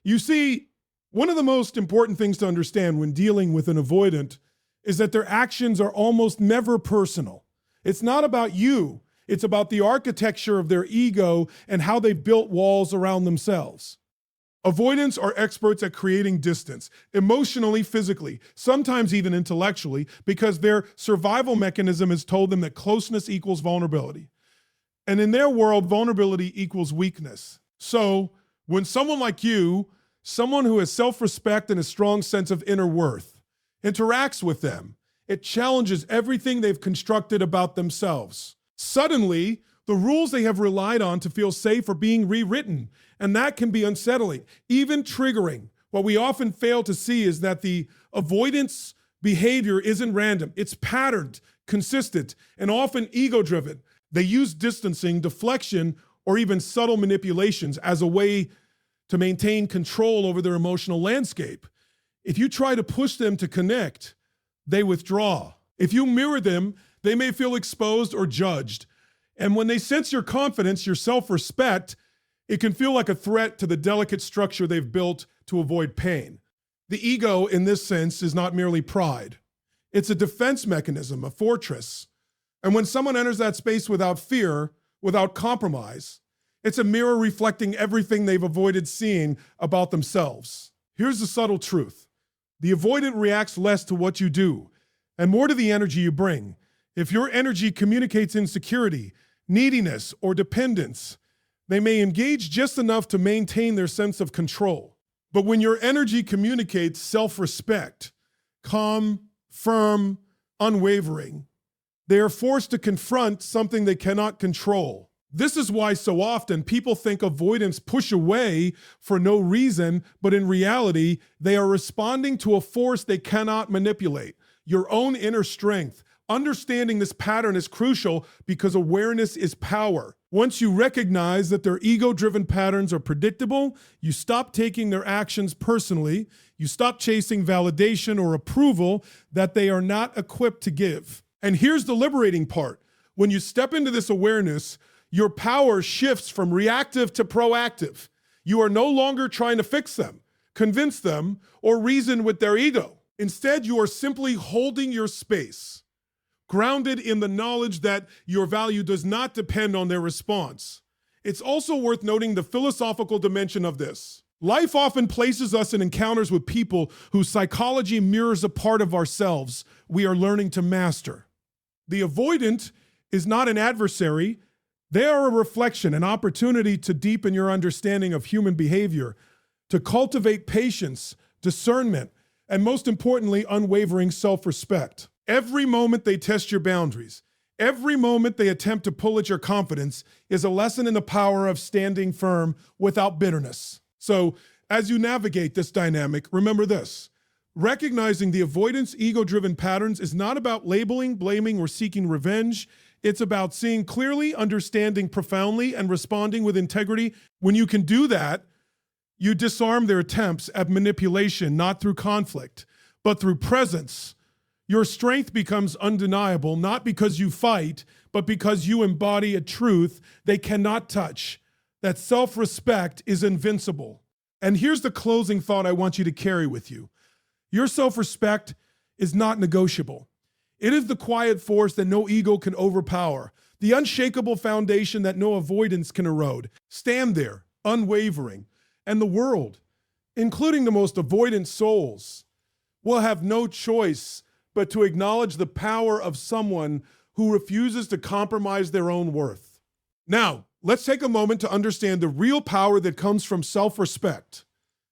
You see, one of the most important things to understand when dealing with an avoidant is that their actions are almost never personal. It's not about you. It's about the architecture of their ego and how they've built walls around themselves. Avoidants are experts at creating distance, emotionally, physically, sometimes even intellectually, because their survival mechanism has told them that closeness equals vulnerability. And in their world, vulnerability equals weakness. So when someone like you, someone who has self-respect and a strong sense of inner worth, interacts with them, it challenges everything they've constructed about themselves. Suddenly, the rules they have relied on to feel safe are being rewritten, and that can be unsettling, even triggering. What we often fail to see is that the avoidance behavior isn't random. It's patterned, consistent, and often ego-driven. They use distancing, deflection, or even subtle manipulations as a way to maintain control over their emotional landscape. If you try to push them to connect, they withdraw. If you mirror them, they may feel exposed or judged. And when they sense your confidence, your self-respect, it can feel like a threat to the delicate structure they've built to avoid pain. The ego, in this sense, is not merely pride. It's a defense mechanism, a fortress. And when someone enters that space without fear, without compromise, it's a mirror reflecting everything they've avoided seeing about themselves. Here's the subtle truth. The avoidant reacts less to what you do and more to the energy you bring. If your energy communicates insecurity, neediness, or dependence, they may engage just enough to maintain their sense of control. But when your energy communicates self-respect, calm, firm, unwavering, they are forced to confront something they cannot control. This is why so often people think avoidants push away for no reason, but in reality, they are responding to a force they cannot manipulate, your own inner strength. Understanding this pattern is crucial because awareness is power. Once you recognize that their ego-driven patterns are predictable, you stop taking their actions personally, you stop chasing validation or approval that they are not equipped to give. And here's the liberating part. When you step into this awareness, your power shifts from reactive to proactive. You are no longer trying to fix them, convince them, or reason with their ego. Instead, you are simply holding your space, grounded in the knowledge that your value does not depend on their response. It's also worth noting the philosophical dimension of this. Life often places us in encounters with people whose psychology mirrors a part of ourselves we are learning to master. The avoidant is not an adversary. They are a reflection, an opportunity to deepen your understanding of human behavior, to cultivate patience, discernment, and most importantly, unwavering self-respect. Every moment they test your boundaries, every moment they attempt to pull at your confidence is a lesson in the power of standing firm without bitterness. So as you navigate this dynamic, remember this. Recognizing the avoidance ego-driven patterns is not about labeling, blaming, or seeking revenge. It's about seeing clearly, understanding profoundly, and responding with integrity. When you can do that, you disarm their attempts at manipulation, not through conflict, but through presence. Your strength becomes undeniable, not because you fight, but because you embody a truth they cannot touch, that self-respect is invincible. And here's the closing thought I want you to carry with you. Your self-respect is not negotiable. It is the quiet force that no ego can overpower, the unshakable foundation that no avoidance can erode. Stand there, unwavering, and the world, including the most avoidant souls, will have no choice but to acknowledge the power of someone who refuses to compromise their own worth. Now, let's take a moment to understand the real power that comes from self-respect.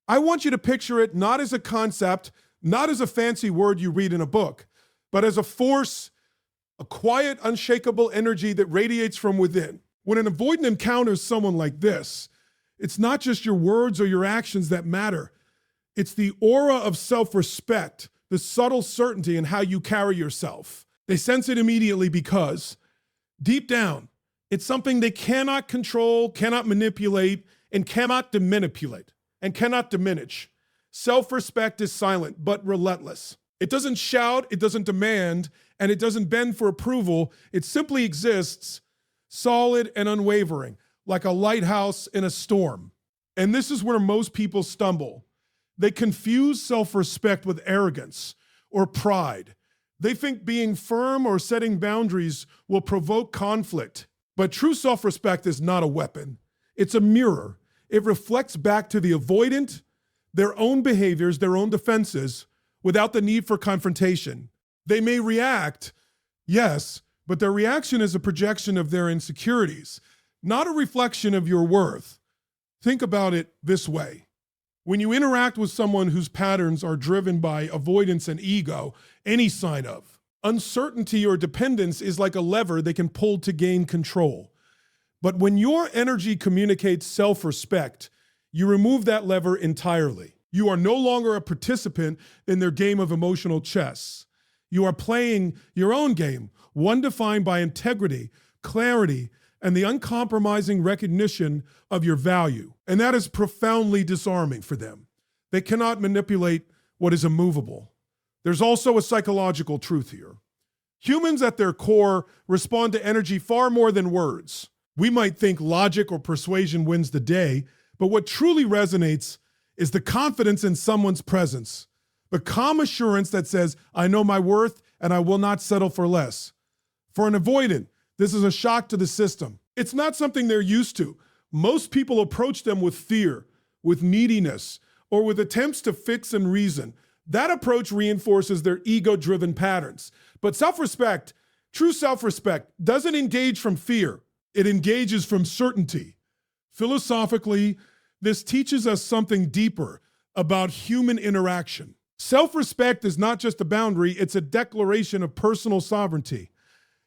I want you to picture it not as a concept, not as a fancy word you read in a book, but as a force, a quiet, unshakable energy that radiates from within. When an avoidant encounters someone like this, it's not just your words or your actions that matter. It's the aura of self-respect, the subtle certainty in how you carry yourself. They sense it immediately because, deep down, it's something they cannot control, cannot manipulate, and cannot demanipulate, and cannot diminish. Self-respect is silent, but relentless. It doesn't shout, it doesn't demand, and it doesn't bend for approval. It simply exists, solid and unwavering, like a lighthouse in a storm. And this is where most people stumble. They confuse self-respect with arrogance or pride. They think being firm or setting boundaries will provoke conflict. But true self-respect is not a weapon. It's a mirror. It reflects back to the avoidant their own behaviors, their own defenses, without the need for confrontation. They may react, yes, but their reaction is a projection of their insecurities, not a reflection of your worth. Think about it this way. When you interact with someone whose patterns are driven by avoidance and ego, any sign of uncertainty or dependence is like a lever they can pull to gain control. But when your energy communicates self-respect, you remove that lever entirely. You are no longer a participant in their game of emotional chess. You are playing your own game, one defined by integrity, clarity, and the uncompromising recognition of your value. And that is profoundly disarming for them. They cannot manipulate what is immovable. There's also a psychological truth here. Humans at their core respond to energy far more than words. We might think logic or persuasion wins the day, but what truly resonates is the confidence in someone's presence, the calm assurance that says, I know my worth and I will not settle for less. For an avoidant, this is a shock to the system. It's not something they're used to. Most people approach them with fear, with neediness, or with attempts to fix and reason. That approach reinforces their ego-driven patterns. But self-respect, true self-respect, doesn't engage from fear. It engages from certainty. Philosophically, this teaches us something deeper about human interaction. Self-respect is not just a boundary, it's a declaration of personal sovereignty.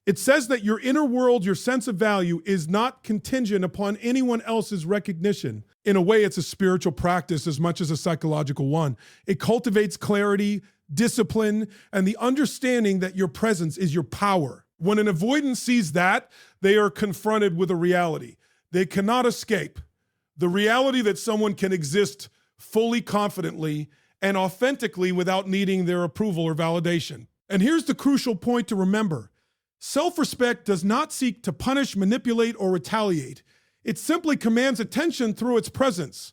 It says that your inner world, your sense of value, is not contingent upon anyone else's recognition. In a way, it's a spiritual practice as much as a psychological one. It cultivates clarity, discipline, and the understanding that your presence is your power. When an avoidant sees that, they are confronted with a reality. They cannot escape. The reality that someone can exist fully confidently and authentically without needing their approval or validation. And here's the crucial point to remember. Self-respect does not seek to punish, manipulate, or retaliate. It simply commands attention through its presence.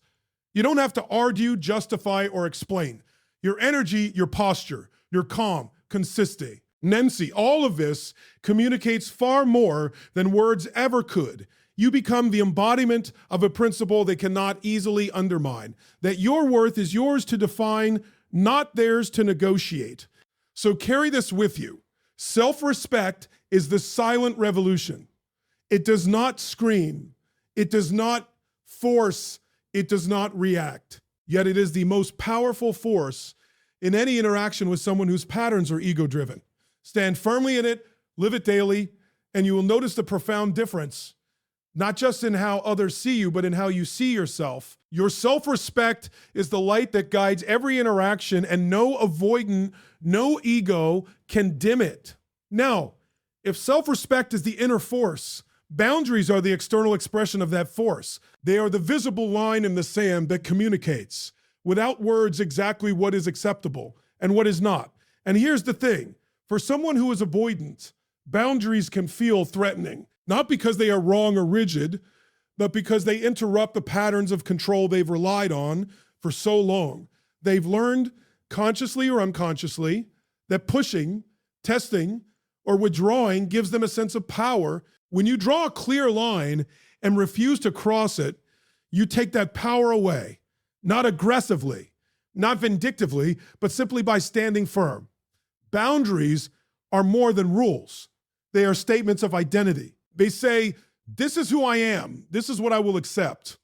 You don't have to argue, justify, or explain. Your energy, your posture, your calm, consiste, Nensi, all of this communicates far more than words ever could. You become the embodiment of a principle they cannot easily undermine, that your worth is yours to define, not theirs to negotiate. So carry this with you. Self-respect is the silent revolution. It does not scream. It does not force. It does not react. Yet it is the most powerful force in any interaction with someone whose patterns are ego-driven. Stand firmly in it, live it daily, and you will notice the profound difference, not just in how others see you, but in how you see yourself. Your self-respect is the light that guides every interaction, and no avoidant, no ego can dim it. Now, if self-respect is the inner force, boundaries are the external expression of that force. They are the visible line in the sand that communicates, without words, exactly what is acceptable and what is not. And here's the thing. For someone who is avoidant, boundaries can feel threatening, not because they are wrong or rigid, but because they interrupt the patterns of control they've relied on for so long. They've learned, consciously or unconsciously, that pushing, testing, or withdrawing gives them a sense of power. When you draw a clear line and refuse to cross it, you take that power away, not aggressively, not vindictively, but simply by standing firm. Boundaries are more than rules. They are statements of identity. They say, this is who I am. This is what I will accept.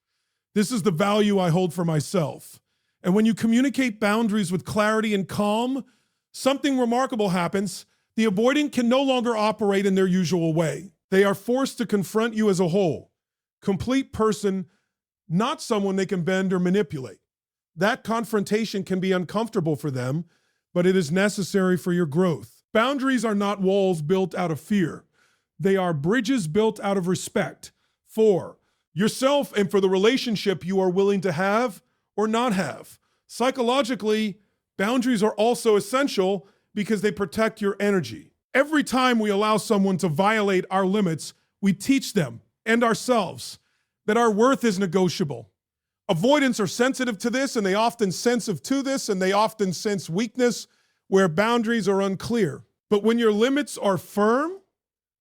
This is the value I hold for myself. And when you communicate boundaries with clarity and calm, something remarkable happens. The avoidant can no longer operate in their usual way. They are forced to confront you as a whole, complete person, not someone they can bend or manipulate. That confrontation can be uncomfortable for them, but it is necessary for your growth. Boundaries are not walls built out of fear. They are bridges built out of respect for yourself and for the relationship you are willing to have or not have. Psychologically, boundaries are also essential because they protect your energy. Every time we allow someone to violate our limits, we teach them and ourselves that our worth is negotiable. Avoidants are sensitive to this, and they often sensitive to this, and they often sense weakness where boundaries are unclear. But when your limits are firm,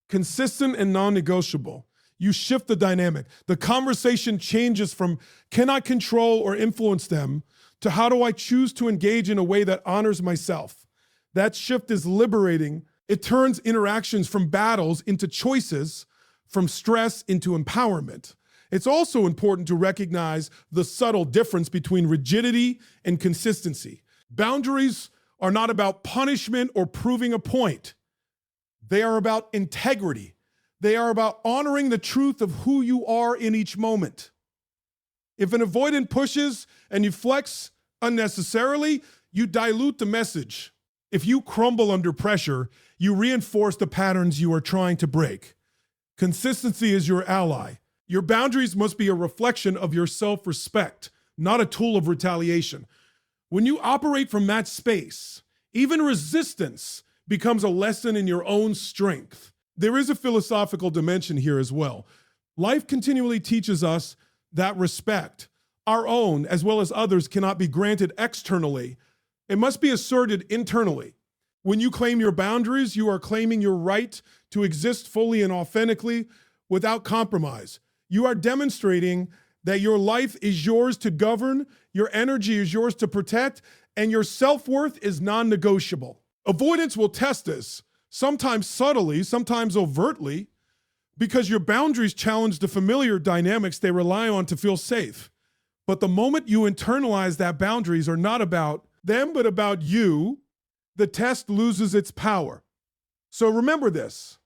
consistent, and non-negotiable, you shift the dynamic. The conversation changes from can I control or influence them to how do I choose to engage in a way that honors myself. That shift is liberating. It turns interactions from battles into choices, from stress into empowerment. It's also important to recognize the subtle difference between rigidity and consistency. Boundaries are not about punishment or proving a point. They are about integrity. They are about honoring the truth of who you are in each moment. If an avoidant pushes and you flex unnecessarily, you dilute the message. If you crumble under pressure, you reinforce the patterns you are trying to break. Consistency is your ally. Your boundaries must be a reflection of your self-respect, not a tool of retaliation. When you operate from that space, even resistance becomes a lesson in your own strength. There is a philosophical dimension here as well. Life continually teaches us that respect, our own as well as others, cannot be granted externally. It must be asserted internally. When you claim your boundaries, you are claiming your right to exist fully and authentically without compromise. You are demonstrating that your life is yours to govern, your energy is yours to protect, and your self-worth is non-negotiable. Avoidance will test this, sometimes subtly, sometimes overtly, because your boundaries challenge the familiar dynamics they rely on to feel safe. But the moment you internalize that boundaries are not about them, but about you, the test loses its power. So remember this,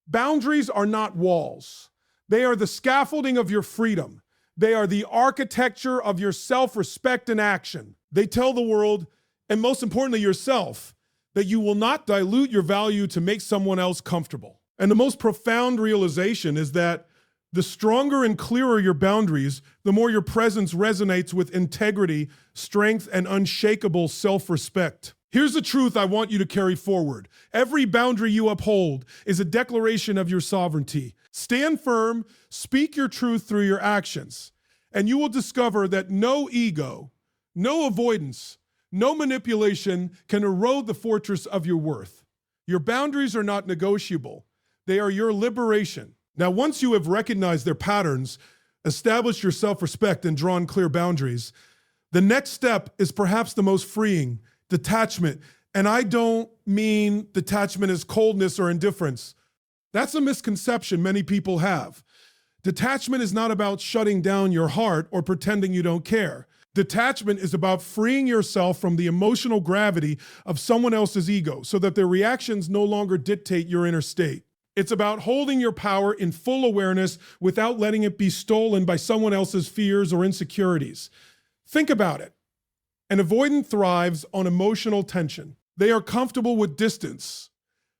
boundaries are not walls. They are the scaffolding of your freedom. They are the architecture of your self-respect and action. They tell the world, and most importantly yourself, that you will not dilute your value to make someone else comfortable. And the most profound realization is that the stronger and clearer your boundaries, the more your presence resonates with integrity, strength, and unshakable self-respect. Here's the truth I want you to carry forward. Every boundary you uphold is a declaration of your sovereignty. Stand firm, speak your truth through your actions, and you will discover that no ego, no avoidance, no manipulation can erode the fortress of your worth. Your boundaries are not negotiable. They are your liberation. Now, once you have recognized their patterns, established your self-respect, and drawn clear boundaries, the next step is perhaps the most freeing: detachment. And I don't mean detachment as coldness or indifference. That's a misconception many people have. Detachment is not about shutting down your heart or pretending you don't care. Detachment is about freeing yourself from the emotional gravity of someone else's ego so that their reactions no longer dictate your inner state. It's about holding your power in full awareness without letting it be stolen by someone else's fears or insecurities. Think about it. An avoidant thrives on emotional tension. They are comfortable with distance,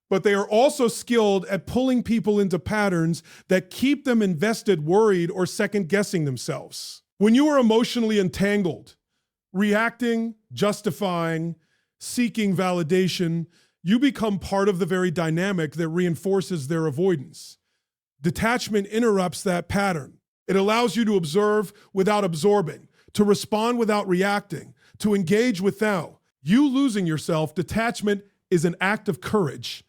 but they are also skilled at pulling people into patterns that keep them invested, worried, or second-guessing themselves. When you are emotionally entangled, reacting, justifying, seeking validation, you become part of the very dynamic that reinforces their avoidance. Detachment interrupts that pattern. It allows you to observe without absorbing, to respond without reacting, to engage without. You losing yourself, detachment is an act of courage.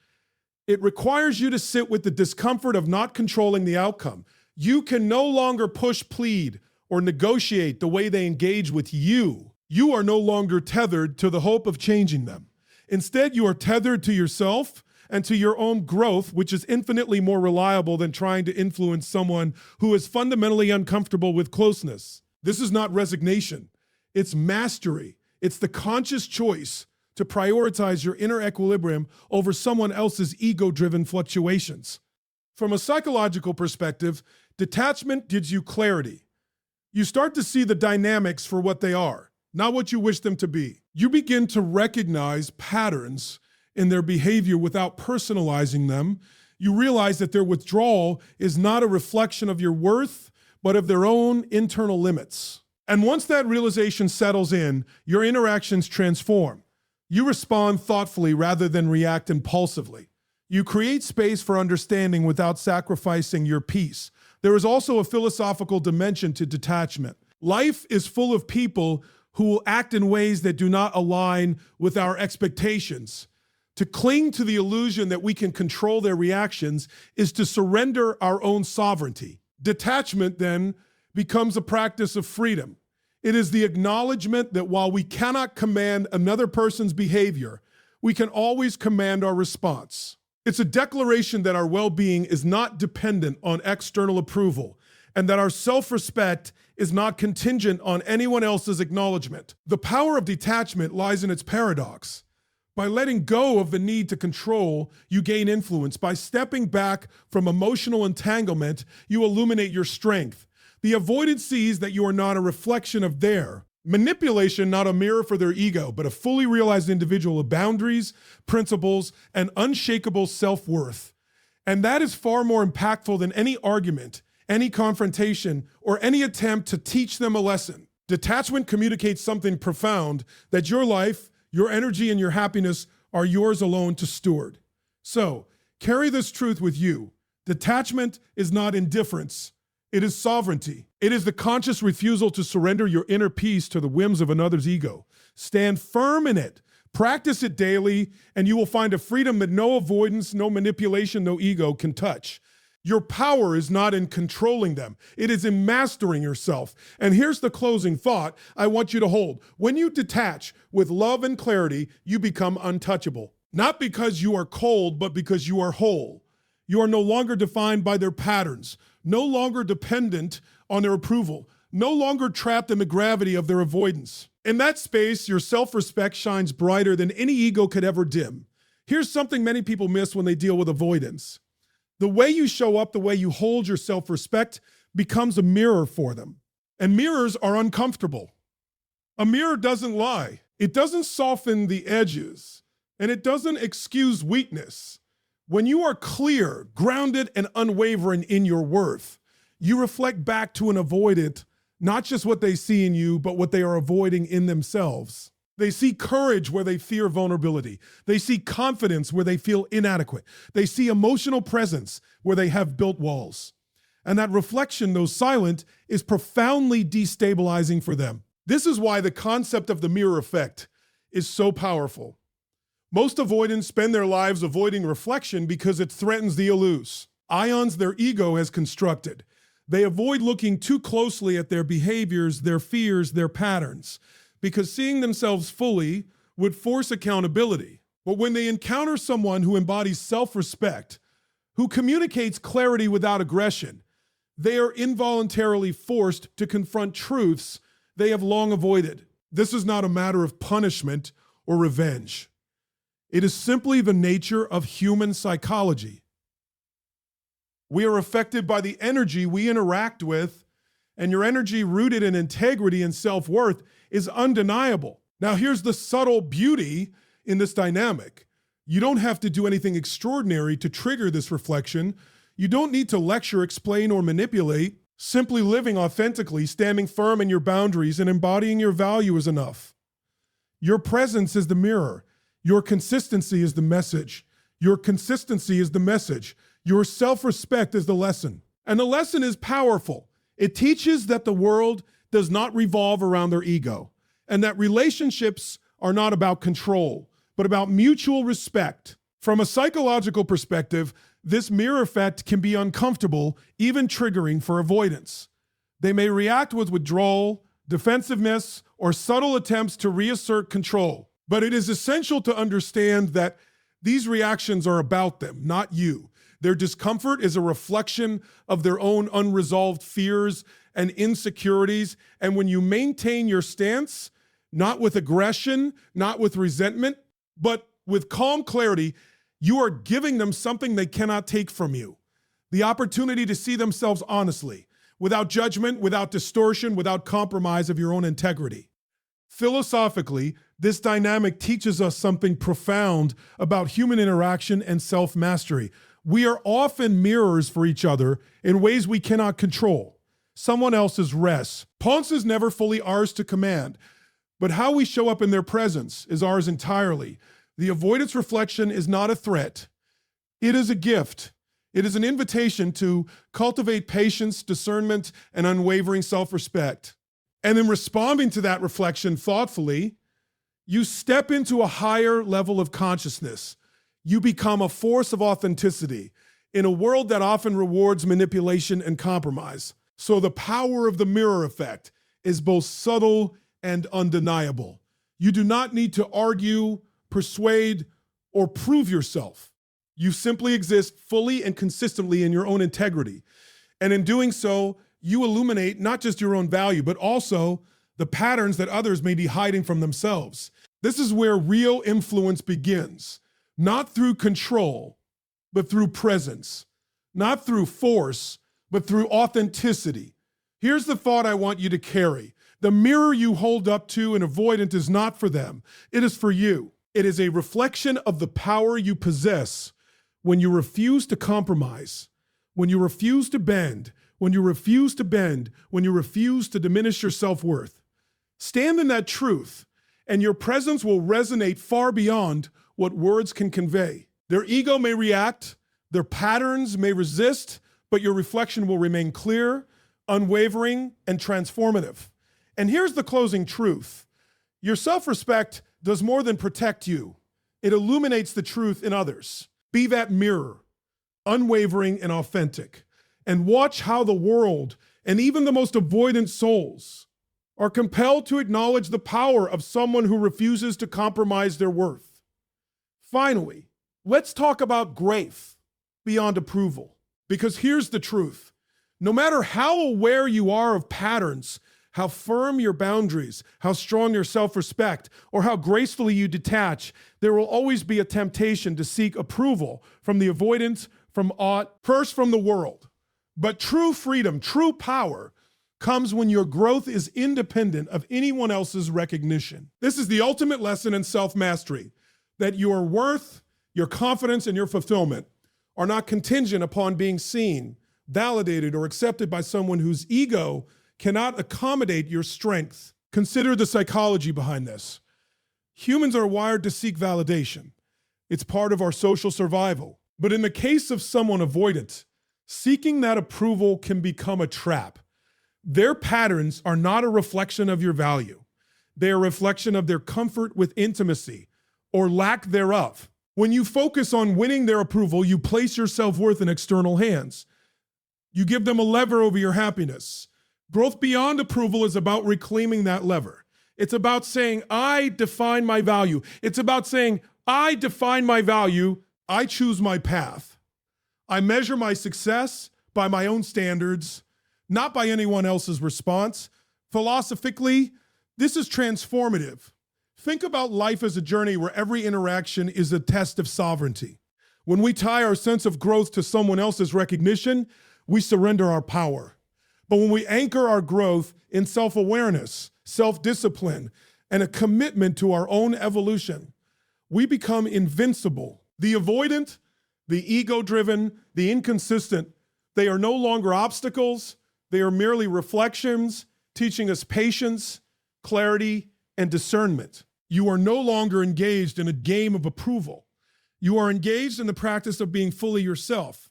It requires you to sit with the discomfort of not controlling the outcome. You can no longer push, plead, or negotiate the way they engage with you. You are no longer tethered to the hope of changing them. Instead, you are tethered to yourself and to your own growth, which is infinitely more reliable than trying to influence someone who is fundamentally uncomfortable with closeness. This is not resignation. It's mastery. It's the conscious choice to prioritize your inner equilibrium over someone else's ego-driven fluctuations. From a psychological perspective, detachment gives you clarity. You start to see the dynamics for what they are, not what you wish them to be. You begin to recognize patterns in their behavior without personalizing them. You realize that their withdrawal is not a reflection of your worth, but of their own internal limits. And once that realization settles in, your interactions transform. You respond thoughtfully rather than react impulsively. You create space for understanding without sacrificing your peace. There is also a philosophical dimension to detachment. Life is full of people who will act in ways that do not align with our expectations. To cling to the illusion that we can control their reactions is to surrender our own sovereignty. Detachment, then, becomes a practice of freedom. It is the acknowledgement that while we cannot command another person's behavior, we can always command our response. It's a declaration that our well-being is not dependent on external approval, and that our self-respect is not contingent on anyone else's acknowledgement. The power of detachment lies in its paradox. By letting go of the need to control, you gain influence. By stepping back from emotional entanglement, you illuminate your strength. The avoidant sees that you are not a reflection of their manipulation, not a mirror for their ego, but a fully realized individual of boundaries, principles, and unshakable self-worth. And that is far more impactful than any argument, any confrontation, or any attempt to teach them a lesson. Detachment communicates something profound, that your life, your energy, and your happiness are yours alone to steward. So, carry this truth with you. Detachment is not indifference. It is sovereignty. It is the conscious refusal to surrender your inner peace to the whims of another's ego. Stand firm in it. Practice it daily, and you will find a freedom that no avoidance, no manipulation, no ego can touch. Your power is not in controlling them. It is in mastering yourself. And here's the closing thought I want you to hold. When you detach with love and clarity, you become untouchable. Not because you are cold, but because you are whole. You are no longer defined by their patterns, no longer dependent on their approval, no longer trapped in the gravity of their avoidance. In that space, your self-respect shines brighter than any ego could ever dim. Here's something many people miss when they deal with avoidance. The way you show up, the way you hold your self-respect becomes a mirror for them. And mirrors are uncomfortable. A mirror doesn't lie. It doesn't soften the edges, and it doesn't excuse weakness. When you are clear, grounded, and unwavering in your worth, you reflect back to an avoidant, not just what they see in you, but what they are avoiding in themselves. They see courage where they fear vulnerability. They see confidence where they feel inadequate. They see emotional presence where they have built walls. And that reflection, though silent, is profoundly destabilizing for them. This is why the concept of the mirror effect is so powerful. Most avoidants spend their lives avoiding reflection because it threatens the elusive. Ions their ego has constructed. They avoid looking too closely at their behaviors, their fears, their patterns, because seeing themselves fully would force accountability. But when they encounter someone who embodies self-respect, who communicates clarity without aggression, they are involuntarily forced to confront truths they have long avoided. This is not a matter of punishment or revenge. It is simply the nature of human psychology. We are affected by the energy we interact with, and your energy rooted in integrity and self-worth is undeniable. Now, here's the subtle beauty in this dynamic. You don't have to do anything extraordinary to trigger this reflection. You don't need to lecture, explain, or manipulate. Simply living authentically, standing firm in your boundaries, and embodying your value is enough. Your presence is the mirror. Your consistency is the message. Your consistency is the message. Your self-respect is the lesson. And the lesson is powerful. It teaches that the world does not revolve around their ego, and that relationships are not about control, but about mutual respect. From a psychological perspective, this mirror effect can be uncomfortable, even triggering for avoidance. They may react with withdrawal, defensiveness, or subtle attempts to reassert control. But it is essential to understand that these reactions are about them, not you. Their discomfort is a reflection of their own unresolved fears and insecurities. And when you maintain your stance, not with aggression, not with resentment, but with calm clarity, you are giving them something they cannot take from you. The opportunity to see themselves honestly, without judgment, without distortion, without compromise of your own integrity. Philosophically, this dynamic teaches us something profound about human interaction and self-mastery. We are often mirrors for each other in ways we cannot control. Someone else's rest. Ponce is never fully ours to command, but how we show up in their presence is ours entirely. The avoidance reflection is not a threat. It is a gift. It is an invitation to cultivate patience, discernment, and unwavering self-respect. And in responding to that reflection thoughtfully, you step into a higher level of consciousness. You become a force of authenticity in a world that often rewards manipulation and compromise. So the power of the mirror effect is both subtle and undeniable. You do not need to argue, persuade, or prove yourself. You simply exist fully and consistently in your own integrity. And in doing so, you illuminate not just your own value, but also the patterns that others may be hiding from themselves. This is where real influence begins, not through control, but through presence, not through force, but through authenticity. Here's the thought I want you to carry. The mirror you hold up to an avoidant is not for them. It is for you. It is a reflection of the power you possess when you refuse to compromise, when you refuse to bend, when you refuse to bend, when you refuse to diminish your self-worth. Stand in that truth, and your presence will resonate far beyond what words can convey. Their ego may react, their patterns may resist, but your reflection will remain clear, unwavering, and transformative. And here's the closing truth. Your self-respect does more than protect you. It illuminates the truth in others. Be that mirror, unwavering and authentic, and watch how the world and even the most avoidant souls are compelled to acknowledge the power of someone who refuses to compromise their worth. Finally, let's talk about grace beyond approval, because here's the truth. No matter how aware you are of patterns, how firm your boundaries, how strong your self-respect, or how gracefully you detach, there will always be a temptation to seek approval from the avoidance, from aught, first from the world. But true freedom, true power, comes when your growth is independent of anyone else's recognition. This is the ultimate lesson in self-mastery, that your worth, your confidence, and your fulfillment are not contingent upon being seen, validated, or accepted by someone whose ego cannot accommodate your strength. Consider the psychology behind this. Humans are wired to seek validation. It's part of our social survival. But in the case of someone avoidant, seeking that approval can become a trap. Their patterns are not a reflection of your value. They are a reflection of their comfort with intimacy or lack thereof. When you focus on winning their approval, you place your self-worth in external hands. You give them a lever over your happiness. Growth beyond approval is about reclaiming that lever. It's about saying, I define my value. It's about saying, I define my value. I choose my path. I measure my success by my own standards, not by anyone else's response. Philosophically, this is transformative. Think about life as a journey where every interaction is a test of sovereignty. When we tie our sense of growth to someone else's recognition, we surrender our power. But when we anchor our growth in self-awareness, self-discipline, and a commitment to our own evolution, we become invincible. The avoidant, the ego-driven, the inconsistent, they are no longer obstacles. They are merely reflections, teaching us patience, clarity, and discernment. You are no longer engaged in a game of approval. You are engaged in the practice of being fully yourself.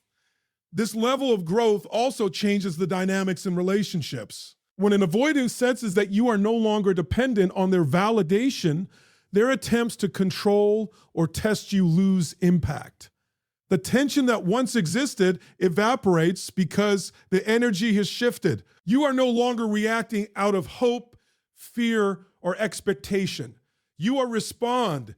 This level of growth also changes the dynamics in relationships. When an avoidant senses that you are no longer dependent on their validation, their attempts to control or test you lose impact. The tension that once existed evaporates because the energy has shifted. You are no longer reacting out of hope, fear, or expectation. You are respond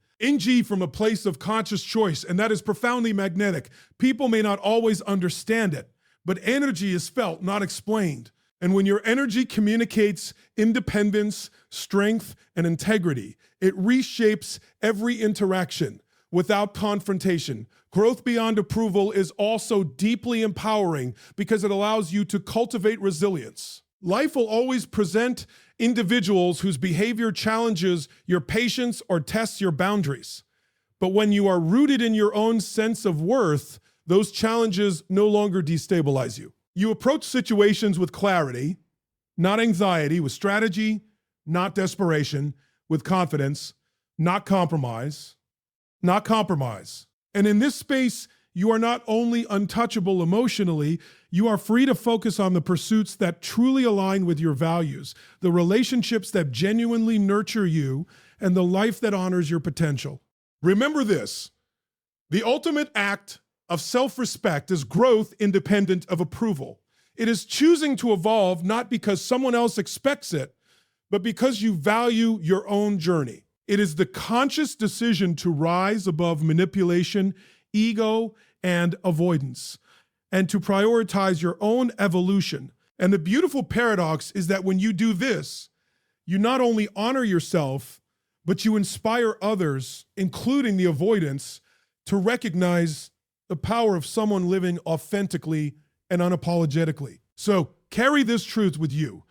from a place of conscious choice, and that is profoundly magnetic. People may not always understand it, but energy is felt, not explained. And when your energy communicates independence, strength, and integrity, it reshapes every interaction without confrontation. Growth beyond approval is also deeply empowering because it allows you to cultivate resilience. Life will always present individuals whose behavior challenges your patience or tests your boundaries. But when you are rooted in your own sense of worth, those challenges no longer destabilize you. You approach situations with clarity, not anxiety, with strategy, not desperation, with confidence, not compromise. And in this space, you are not only untouchable emotionally, you are free to focus on the pursuits that truly align with your values, the relationships that genuinely nurture you, and the life that honors your potential. Remember this: the ultimate act of self-respect is growth independent of approval. It is choosing to evolve not because someone else expects it, but because you value your own journey. It is the conscious decision to rise above manipulation, ego, and avoidance, and to prioritize your own evolution. And the beautiful paradox is that when you do this, you not only honor yourself, but you inspire others, including the avoidants, to recognize the power of someone living authentically and unapologetically. So carry this truth with you.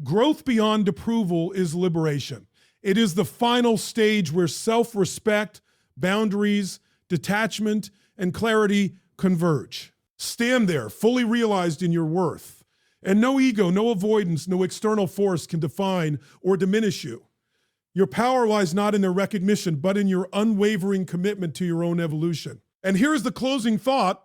Growth beyond approval is liberation. It is the final stage where self-respect, boundaries, detachment, and clarity converge. Stand there, fully realized in your worth. And no ego, no avoidance, no external force can define or diminish you. Your power lies not in their recognition, but in your unwavering commitment to your own evolution. And here's the closing thought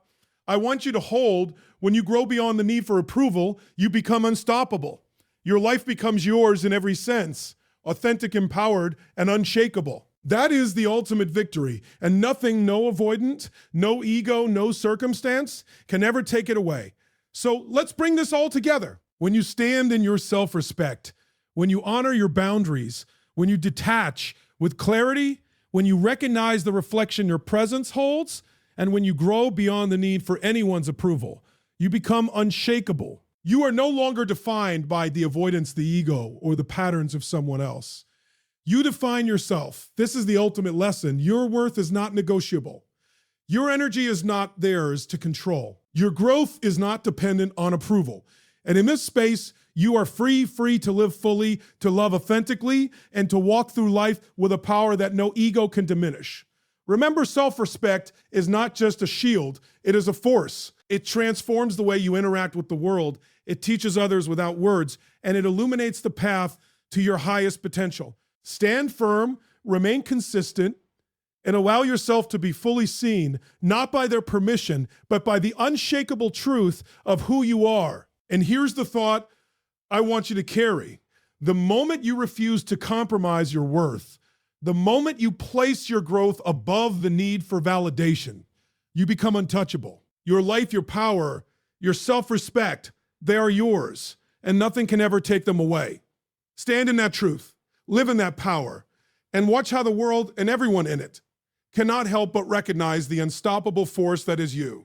I want you to hold. When you grow beyond the need for approval, you become unstoppable. Your life becomes yours in every sense, authentic, empowered, and unshakable. That is the ultimate victory, and nothing, no avoidant, no ego, no circumstance can ever take it away. So let's bring this all together. When you stand in your self-respect, when you honor your boundaries, when you detach with clarity, when you recognize the reflection your presence holds, and when you grow beyond the need for anyone's approval, you become unshakable. You are no longer defined by the avoidance, the ego, or the patterns of someone else. You define yourself. This is the ultimate lesson. Your worth is not negotiable. Your energy is not theirs to control. Your growth is not dependent on approval. And in this space, you are free to live fully, to love authentically, and to walk through life with a power that no ego can diminish. Remember, self-respect is not just a shield, it is a force. It transforms the way you interact with the world. It teaches others without words, and it illuminates the path to your highest potential. Stand firm, remain consistent, and allow yourself to be fully seen, not by their permission, but by the unshakable truth of who you are. And here's the thought I want you to carry. The moment you refuse to compromise your worth, the moment you place your growth above the need for validation, you become untouchable. Your life, your power, your self-respect, they are yours, and nothing can ever take them away. Stand in that truth, live in that power, and watch how the world and everyone in it cannot help but recognize the unstoppable force that is you.